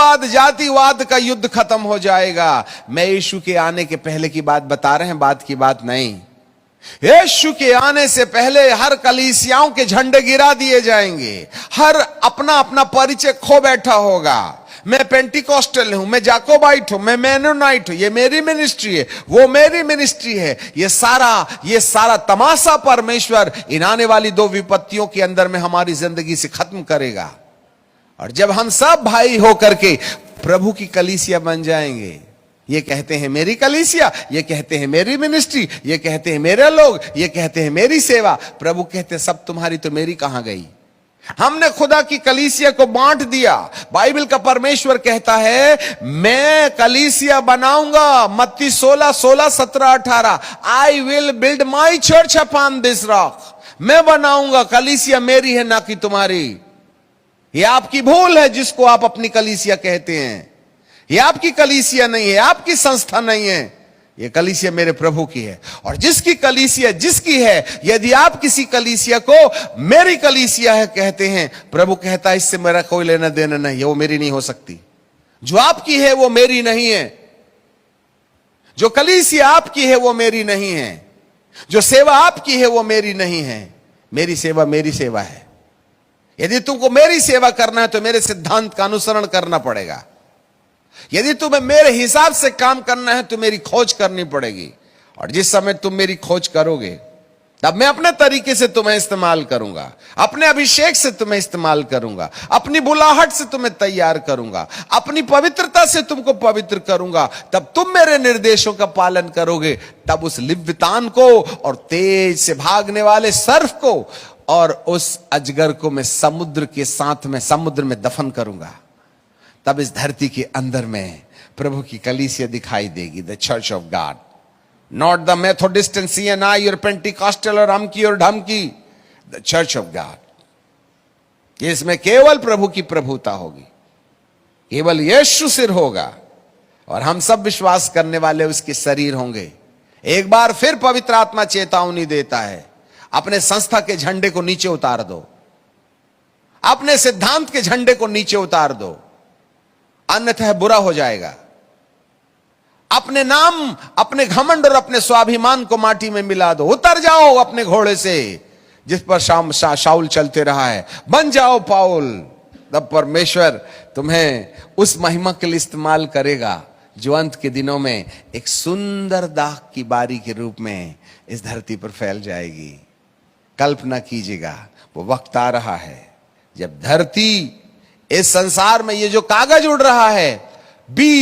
बाद जातिवाद का युद्ध खत्म हो जाएगा। मैं यीशु के आने के पहले की बात बता रहे हैं, बाद की बात नहीं। यीशु के आने से पहले हर कलीसियाओं के झंडे गिरा दिए जाएंगे, हर अपना अपना परिचय खो बैठा होगा। मैं पेंटिकॉस्टल हूं, मैं जाकोबाइट हूं, मैं मेनोनाइट हूं, ये मेरी मिनिस्ट्री है, वो मेरी मिनिस्ट्री है। ये सारा तमाशा परमेश्वर इन आने वाली 2 विपत्तियों के अंदर में हमारी जिंदगी से खत्म करेगा। और जब हम सब भाई होकर के प्रभु की कलीसिया बन जाएंगे, ये कहते हैं मेरी कलीसिया, ये कहते हैं मेरी मिनिस्ट्री, ये कहते हैं मेरे लोग, ये कहते हैं मेरी सेवा, प्रभु कहते हैं सब तुम्हारी तो मेरी कहां गई। हमने खुदा की कलीसिया को बांट दिया। बाइबल का परमेश्वर कहता है मैं कलीसिया बनाऊंगा, मत्ती 16, 17, 18, I will build my church upon this rock. मैं बनाऊंगा, कलीसिया मेरी है ना कि तुम्हारी। ये आपकी भूल है जिसको आप अपनी कलीसिया कहते हैं। ये आपकी कलीसिया नहीं है, आपकी संस्था नहीं है, ये कलीसिया मेरे प्रभु की है। और जिसकी कलीसिया जिसकी है, यदि आप किसी कलीसिया को मेरी कलीसिया है कहते हैं, प्रभु कहता है इससे मेरा कोई लेना देना नहीं है, वो मेरी नहीं हो सकती। जो आपकी है वो मेरी नहीं है, जो कलीसिया आपकी है वो मेरी नहीं है, जो सेवा आपकी है वो मेरी नहीं है। मेरी सेवा है। यदि तुमको मेरी सेवा करना है तो मेरे सिद्धांत का अनुसरण करना पड़ेगा। यदि तुम्हें मेरे हिसाब से काम करना है तो मेरी खोज करनी पड़ेगी। और जिस समय तुम मेरी खोज करोगे तब मैं अपने तरीके से तुम्हें इस्तेमाल करूंगा, अपने अभिषेक से तुम्हें इस्तेमाल करूंगा, अपनी बुलाहट से तुम्हें तैयार करूंगा, अपनी पवित्रता से तुमको पवित्र करूंगा। तब तुम मेरे निर्देशों का पालन करोगे। तब उस लिव्यतान को और तेज से भागने वाले सर्फ को और उस अजगर को मैं समुद्र में दफन करूंगा। तब इस धरती के अंदर में प्रभु की कलीसिया दिखाई देगी, the church of God, not the Methodist and CNI और पेंटिकॉस्टल और अमकी और ढमकी, द चर्च ऑफ गॉड। इसमें केवल प्रभु की प्रभुता होगी, केवल यीशु सिर होगा और हम सब विश्वास करने वाले उसके शरीर होंगे। एक बार फिर पवित्र आत्मा चेतावनी देता है, अपने संस्था के झंडे को नीचे उतार दो, अपने सिद्धांत के झंडे को नीचे उतार दो, अन्यथा बुरा हो जाएगा। अपने नाम, अपने घमंड और अपने स्वाभिमान को माटी में मिला दो। उतर जाओ अपने घोड़े से जिस पर शाऊल चलते रहा है, बन जाओ पाउल। तब परमेश्वर तुम्हें उस महिमा के लिए इस्तेमाल करेगा जो अंत के दिनों में एक सुंदर दाग की बारी के रूप में इस धरती पर फैल जाएगी। कल्पना कीजिएगा, वो वक्त आ रहा है जब धरती, इस संसार में ये जो कागज उड़ रहा है, 20